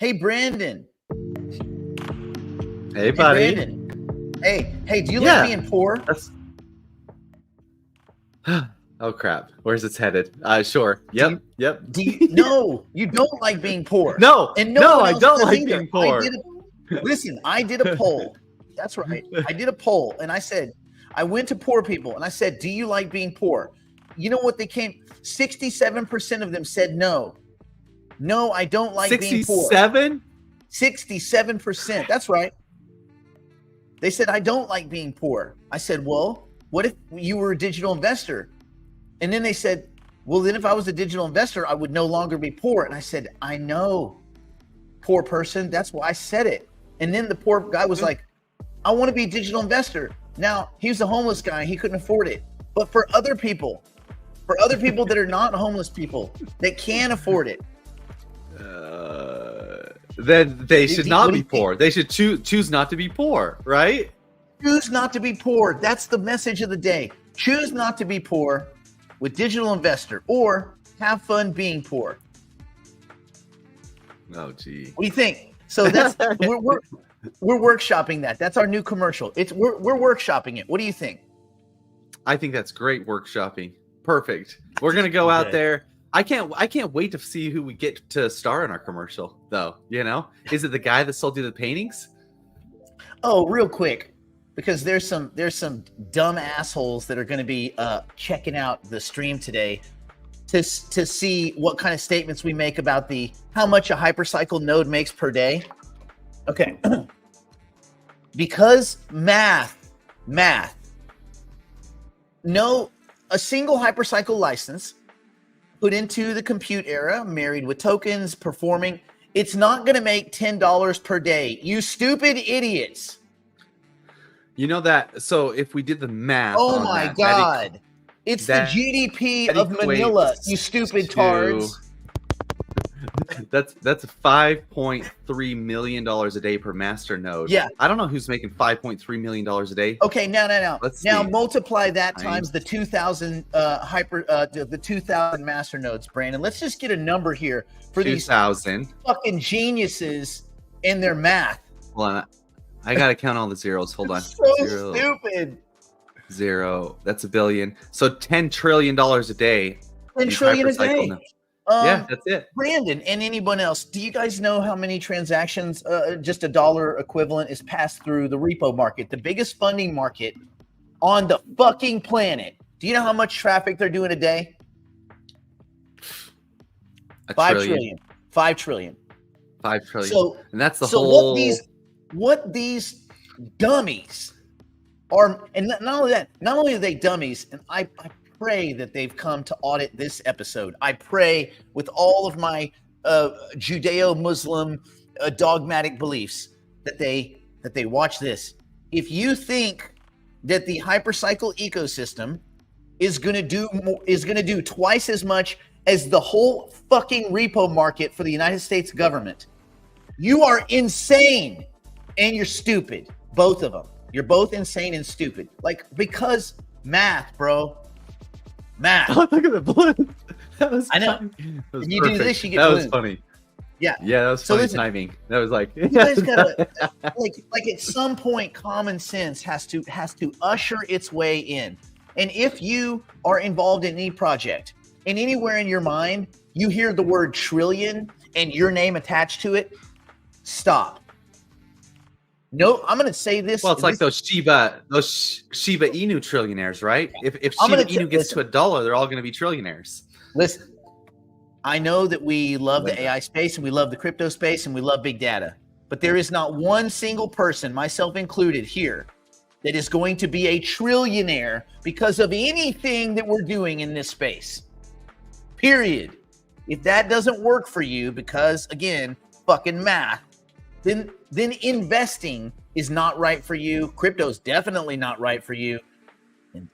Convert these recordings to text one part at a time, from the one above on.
Hey, Brandon. Hey, buddy. Brandon. Hey, do you like being poor? Oh, crap. Where's it headed? Sure. Yep. No, you don't like being poor. No, and no, one I else don't does like either. being poor. I did a poll. That's right. I did a poll, and I said, I went to poor people, and I said, do you like being poor? You know what they came? 67% of them said no. No, I don't like being poor. 67%. That's right. They said, I don't like being poor. I said, well, what if you were a digital investor? And then they said, well, then if I was a digital investor, I would no longer be poor. And I said, I know, poor person. That's why I said it. And then the poor guy was like, I want to be a digital investor. Now, he was a homeless guy. He couldn't afford it. But for other people that are not homeless people, that can afford it, then they should not be poor. They should choose not to be poor, right? Choose not to be poor. That's the message of the day. Choose not to be poor with Digital Investor, or have fun being poor. Oh, gee. What do you think? So that's we're workshopping that. That's our new commercial. We're workshopping it. What do you think? I think that's great workshopping. Perfect. We're gonna go out there. I can't wait to see who we get to star in our commercial, though. You know, is it the guy that sold you the paintings? Oh, real quick, because there's some dumb assholes that are going to be checking out the stream today to see what kind of statements we make about how much a hypercycle node makes per day. Okay, because math. No, a single hypercycle license put into the compute era, married with tokens, performing, it's not going to make $10 per day. You stupid idiots. You know that. So if we did the math. Oh my God. It's the GDP of Manila, you stupid tards. That's $5.3 million a day per master node. Yeah. I don't know who's making $5.3 million a day. Okay, now multiply that times the 2,000 the 2,000 master nodes, Brandon. Let's just get a number here for 2,000 these fucking geniuses in their math. Hold on, I gotta count all the zeros. Hold on. So stupid. Zero. That's a billion. So $10 trillion a day. 10 trillion a day. Yeah, that's it. Brandon and anyone else, do you guys know how many transactions, just a dollar equivalent, is passed through the repo market, the biggest funding market on the fucking planet? Do you know how much traffic they're doing a day? 5 trillion. 5 trillion. 5 trillion. So, and that's the whole. What these dummies are, and not only that, not only are they dummies, and I pray that they've come to audit this episode. I pray with all of my Judeo-Muslim dogmatic beliefs that they watch this. If you think that the hypercycle ecosystem is going to do twice as much as the whole fucking repo market for the United States government, you are insane and you're stupid. Both of them. You're both insane and stupid. Because math, bro. Math. Oh, look at the balloon. That was. I know. That you perfect. Do this, you get. That balloon. was funny. Yeah. Yeah, that was funny timing. That was like. You guys gotta at some point, common sense has to usher its way in. And if you are involved in any project, and anywhere in your mind you hear the word trillion and your name attached to it, stop. No, I'm going to say this. Well, it's like those Shiba Inu trillionaires, right? If Shiba Inu gets to $1, they're all going to be trillionaires. Listen, I know that we love the AI space and we love the crypto space and we love big data, but there is not one single person, myself included here, that is going to be a trillionaire because of anything that we're doing in this space. Period. If that doesn't work for you because, again, fucking math, then investing is not right for you. Crypto is definitely not right for you.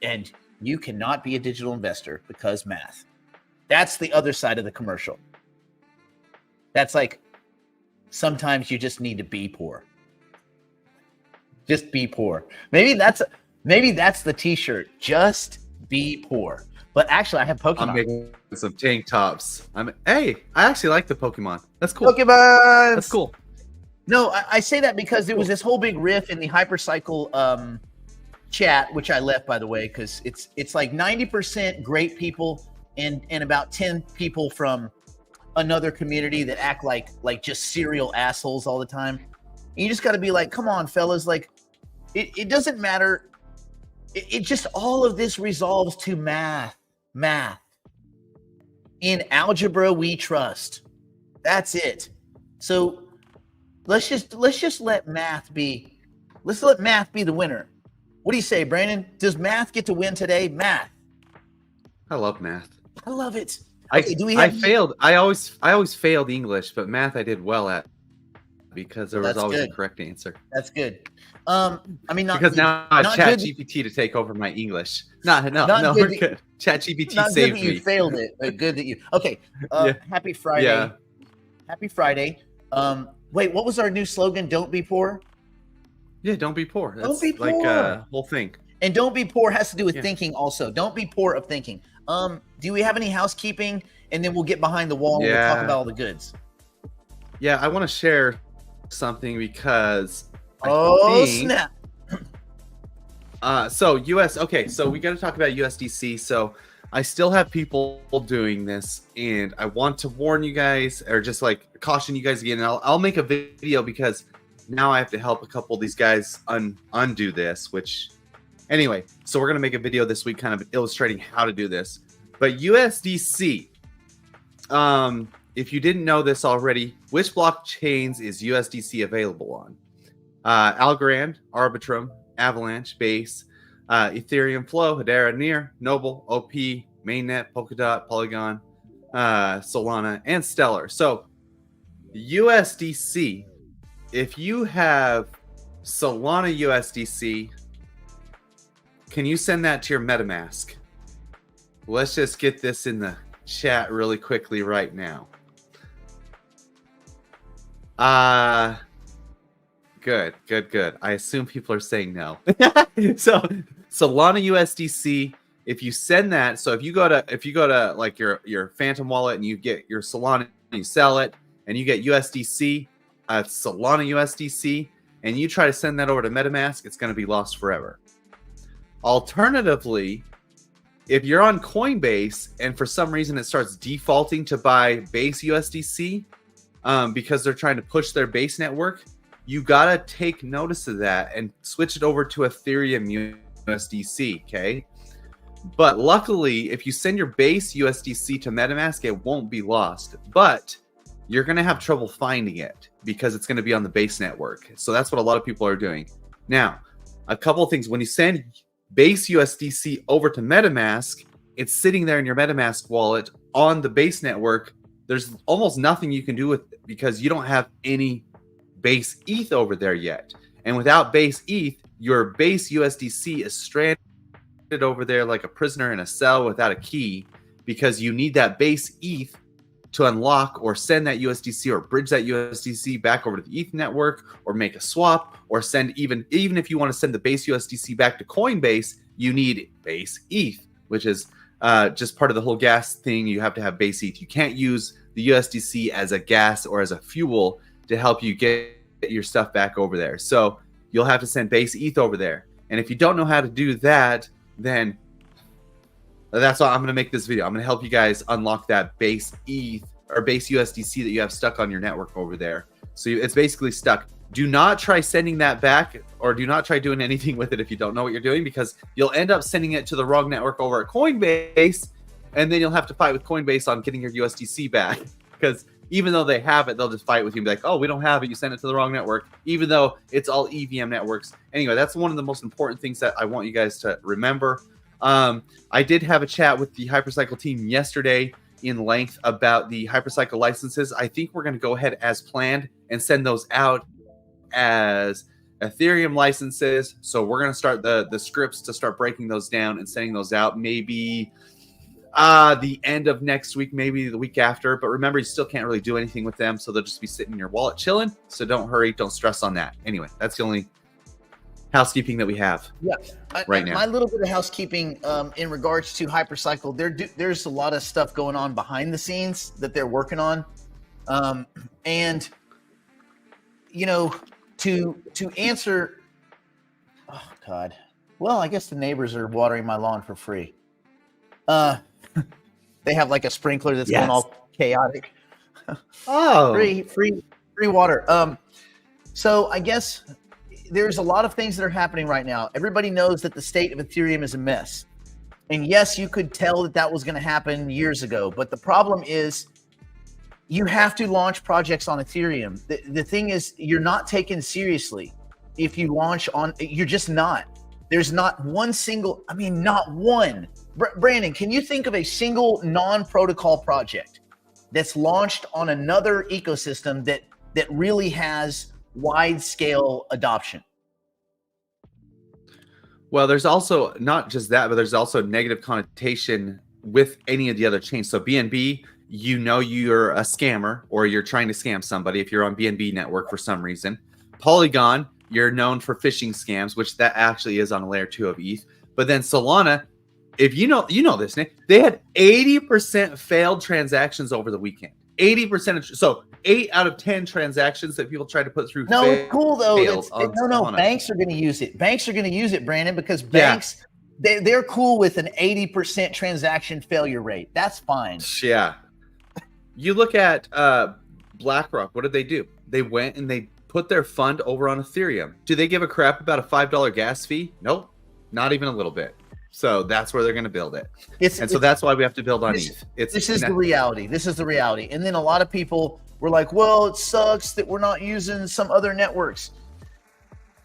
And you cannot be a digital investor because math. That's the other side of the commercial. That's like, sometimes you just need to be poor. Just be poor. Maybe that's the t-shirt. Just be poor. But actually, I have Pokemon. I'm making some tank tops. Hey, I actually like the Pokemon. That's cool. Pokemon. That's cool. No, I say that because there was this whole big riff in the hypercycle chat, which I left, by the way, because it's like 90% great people and about 10 people from another community that act like just serial assholes all the time. And you just got to be like, come on, fellas, like it doesn't matter. It just, all of this resolves to math. In algebra, we trust. That's it. So let's just let math be. Let's let math be the winner. What do you say, Brandon? Does math get to win today? Math. I love math. I love it. Okay, I failed. I always failed English, but math I did well at because there was always a correct answer. That's good. I mean, not because now I not chat good. GPT to take over my English. No, we're good. Chat GPT Not saved good that you me. failed it, but good that you. Okay. Yeah. Happy Friday. Yeah. Happy Friday. Wait, what was our new slogan? Don't be poor. Yeah, don't be poor. That's Don't be poor. like a whole thing. And don't be poor has to do with thinking also. Don't be poor of thinking. Do we have any housekeeping? And then we'll get behind the wall and we'll talk about all the goods. Yeah, I want to share something because snap. So we got to talk about USDC. So I still have people doing this, and I want to warn you guys, or just like caution you guys again. And I'll make a video because now I have to help a couple of these guys undo this. Which, anyway, so we're gonna make a video this week, kind of illustrating how to do this. But USDC, if you didn't know this already, which blockchains is USDC available on? Algorand, Arbitrum, Avalanche, Base, Ethereum, Flow, Hedera, Near, Noble, OP, Mainnet, Polkadot, Polygon, Solana, and Stellar. So USDC, if you have Solana USDC, can you send that to your MetaMask? Let's just get this in the chat really quickly right now. Good. I assume people are saying no. So Solana USDC, if you send that, so if you go to like your Phantom wallet and you get your Solana and you sell it and you get USDC, Solana USDC, and you try to send that over to MetaMask, it's going to be lost forever. Alternatively, if you're on Coinbase and for some reason it starts defaulting to buy base USDC because they're trying to push their base network, you gotta take notice of that and switch it over to Ethereum USDC, okay? But luckily, if you send your base USDC to MetaMask, it won't be lost. But you're gonna have trouble finding it because it's gonna be on the base network. So that's what a lot of people are doing. Now, a couple of things. When you send base USDC over to MetaMask, it's sitting there in your MetaMask wallet on the base network. There's almost nothing you can do with it because you don't have any base ETH over there yet. And without base ETH, your base USDC is stranded over there like a prisoner in a cell without a key because you need that base ETH to unlock or send that USDC or bridge that USDC back over to the ETH network or make a swap or send even if you want to send the base USDC back to Coinbase, you need base ETH, which is just part of the whole gas thing. You have to have base ETH. You can't use the USDC as a gas or as a fuel to help you get your stuff back over there. So you'll have to send base ETH over there. And if you don't know how to do that, then that's why I'm going to make this video. I'm going to help you guys unlock that base ETH or base USDC that you have stuck on your network over there. So it's basically stuck. Do not try sending that back or do not try doing anything with it if you don't know what you're doing, because you'll end up sending it to the wrong network over at Coinbase, and then you'll have to fight with Coinbase on getting your USDC back. Because even though they have it, they'll just fight with you and be like, oh, we don't have it. You sent it to the wrong network, even though it's all EVM networks. Anyway, that's one of the most important things that I want you guys to remember. I did have a chat with the Hypercycle team yesterday in length about the Hypercycle licenses. I think we're going to go ahead as planned and send those out as Ethereum licenses. So we're going to start the scripts to start breaking those down and sending those out maybe the end of next week, maybe the week after. But remember, you still can't really do anything with them, so they'll just be sitting in your wallet chilling. So don't hurry, don't stress on that. Anyway, that's the only housekeeping that we have. Yeah, right now. My little bit of housekeeping in regards to hypercycle. There's a lot of stuff going on behind the scenes that they're working on, and to answer. Oh God. Well, I guess the neighbors are watering my lawn for free. They have like a sprinkler that's going all chaotic. Oh, free water. So I guess there's a lot of things that are happening right now. Everybody knows that the state of Ethereum is a mess. And yes, you could tell that was going to happen years ago. But the problem is you have to launch projects on Ethereum. The thing is, you're not taken seriously if you launch on, you're just not. There's not one single, not one. Brandon, can you think of a single non-protocol project that's launched on another ecosystem that really has wide scale adoption? Well, there's also not just that, but there's also negative connotation with any of the other chains. So BNB, you're a scammer or you're trying to scam somebody if you're on BNB network for some reason. Polygon, you're known for phishing scams, which that actually is on a layer 2 of ETH. But then Solana, if you know this, Nick, they had 80% failed transactions over the weekend. 80%. So 8 out of 10 transactions that people try to put through. Cool though. Banks are going to use it. Banks are going to use it, Brandon, because banks they're cool with an 80% transaction failure rate. That's fine. Yeah. You look at BlackRock. What did they do? They went and they put their fund over on Ethereum. Do they give a crap about a $5 gas fee? Nope, not even a little bit. So that's where they're going to build it. So that's why we have to build on ETH. This is the reality. This is the reality. And then a lot of people were like, well, it sucks that we're not using some other networks.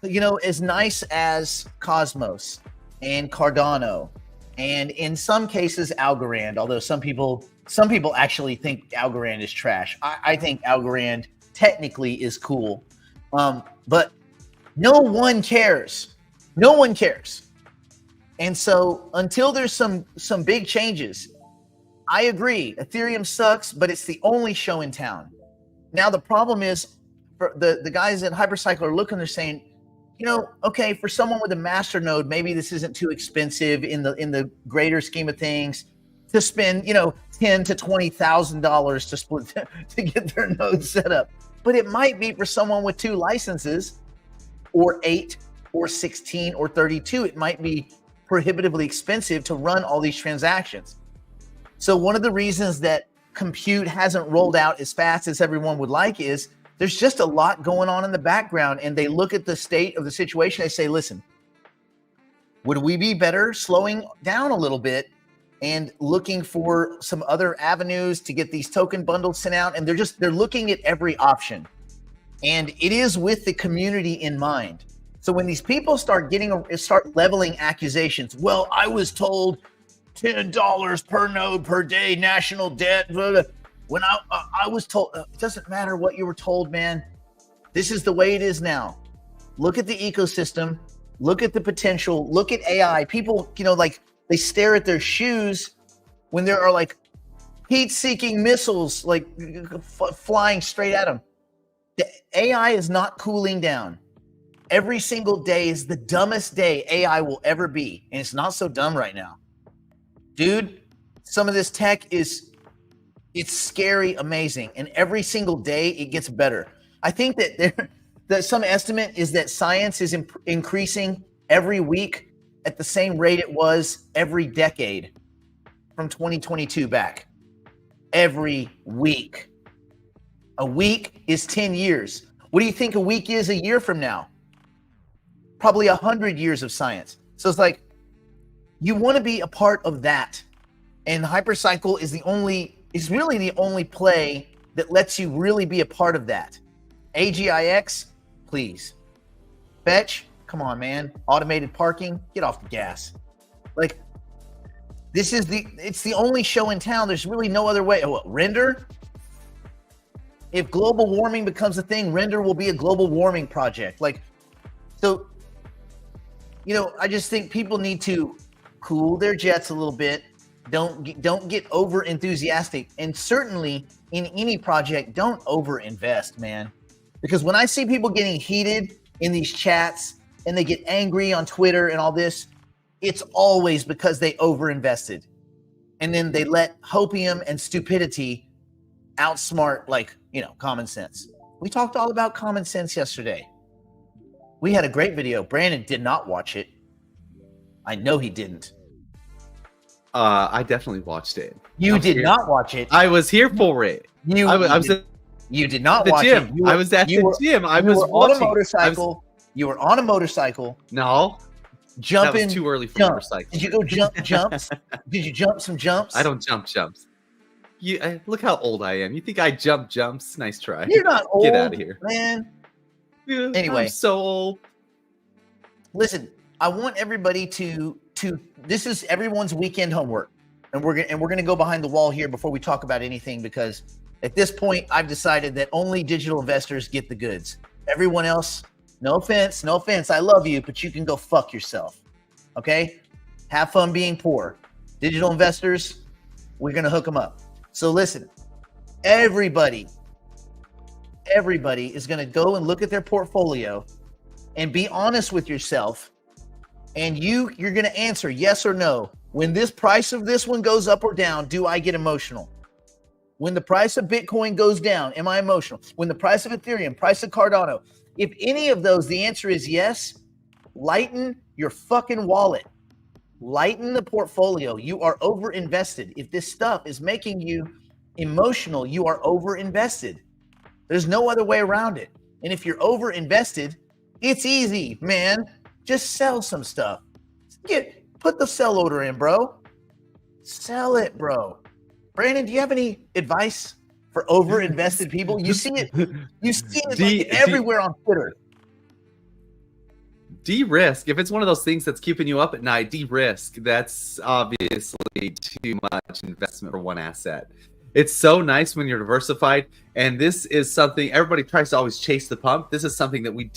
As nice as Cosmos and Cardano, and in some cases Algorand, although some people actually think Algorand is trash. I think Algorand technically is cool. But no one cares. No one cares. And so until there's some big changes, I agree. Ethereum sucks, but it's the only show in town. Now the problem is, for the guys at Hypercycle are looking, they're saying, okay, for someone with a master node, maybe this isn't too expensive in the greater scheme of things to spend, $10,000 to $20,000 to split to get their node set up. But it might be for someone with 2 licenses, or 8, or 16, or 32. It might be prohibitively expensive to run all these transactions. So one of the reasons that compute hasn't rolled out as fast as everyone would like is there's just a lot going on in the background, and they look at the state of the situation. They say, listen, would we be better slowing down a little bit and looking for some other avenues to get these token bundles sent out? And they're looking at every option, and it is with the community in mind. So when these people start leveling accusations, well, I was told $10 per node per day, national debt. Blah, blah. When I was told, it doesn't matter what you were told, man. This is the way it is now. Look at the ecosystem. Look at the potential. Look at AI. People, they stare at their shoes when there are like heat-seeking missiles flying straight at them. The AI is not cooling down. Every single day is the dumbest day AI will ever be. And it's not so dumb right now. Dude, some of this tech it's scary, amazing. And every single day it gets better. I think that some estimate is that science is increasing every week at the same rate it was every decade from 2022 back. Every week. A week is 10 years. What do you think a week is a year from now? Probably 100 years of science. So it's like, you want to be a part of that. And Hypercycle is really the only play that lets you really be a part of that. AGIX, please. Fetch, come on, man. Automated parking, get off the gas. Like, it's the only show in town. There's really no other way. Oh, Render? If global warming becomes a thing, Render will be a global warming project. I just think people need to cool their jets a little bit. Don't get over enthusiastic, and certainly in any project, don't over invest, man. Because when I see people getting heated in these chats and they get angry on Twitter and all this, it's always because they overinvested. And then they let hopium and stupidity outsmart, like, common sense. We talked all about common sense yesterday. We had a great video. Brandon did not watch it. I know he didn't. I definitely watched it. You did not watch it. I was here for it. You did not watch it. I was at the gym. I was on a motorcycle. You were on a motorcycle. No. Jumping. That was too early for motorcycles. Did you go jumps? Did you jump some jumps? I don't jump jumps. Look how old I am. You think I jump jumps? Nice try. You're not old. Get out of here, man. Anyway, I'm so old. Listen, I want everybody to. This is everyone's weekend homework, and we're gonna go behind the wall here before we talk about anything, because at this point I've decided that only digital investors get the goods. Everyone else, no offense, I love you, but you can go fuck yourself. Okay? Have fun being poor. Digital investors, we're gonna hook them up. So listen, everybody is gonna go and look at their portfolio and be honest with yourself. And you're going to answer yes or no. When this price of this one goes up or down, do I get emotional? When the price of Bitcoin goes down, am I emotional? When the price of Ethereum, price of Cardano, if any of those, the answer is yes, lighten your fucking wallet. Lighten the portfolio. You are over-invested. If this stuff is making you emotional, you are over-invested. There's no other way around it. And if you're over-invested, it's easy, man. Just sell some stuff. Put the sell order in, bro. Sell it, bro. Brandon, do you have any advice for over-invested people? You see it. You see it everywhere on Twitter. De-risk. If it's one of those things that's keeping you up at night, de-risk. That's obviously too much investment for one asset. It's so nice when you're diversified, and this is something everybody tries to always chase the pump. This is something that we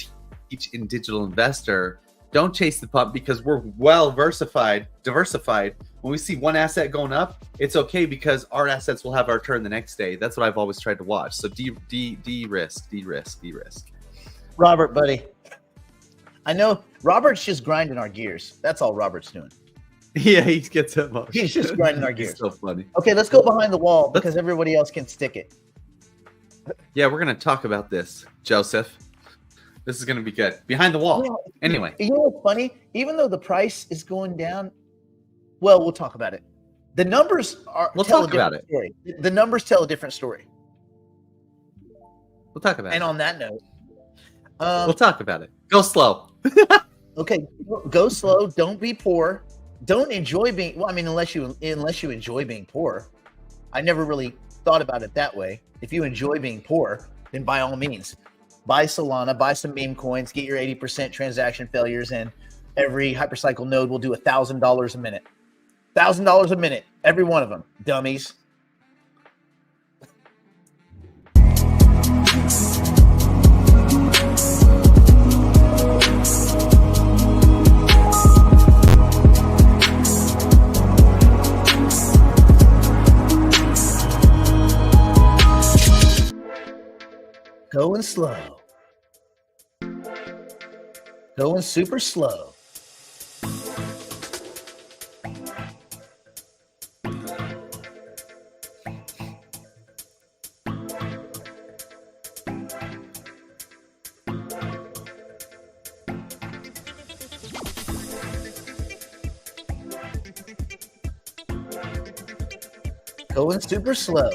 teach in Digital Investor. Don't chase the pump, because we're well diversified. When we see one asset going up, it's okay, because our assets will have our turn the next day. That's what I've always tried to watch. So de-risk. Robert, buddy. I know Robert's just grinding our gears. That's all Robert's doing. Yeah, he gets emotional. He's just grinding our gears. It's so funny. Okay, let's go behind the wall, because everybody else can stick it. Yeah, we're going to talk about this, Joseph. This is going to be good. Behind the wall. Anyway. You know what's funny? Even though the price is going down, well, we'll talk about it. The numbers are. We'll talk about it. Story. The numbers tell a different story. We'll talk about it. And on that note, we'll talk about it. Go slow. Okay, go slow. Don't be poor. Don't enjoy being. Well, I mean, unless you enjoy being poor. I never really thought about it that way. If you enjoy being poor, then by all means. Buy Solana, buy some meme coins, get your 80% transaction failures, and every hypercycle node will do $1,000 a minute. $1,000 a minute, every one of them, dummies. Going slow. Going super slow. Going super slow.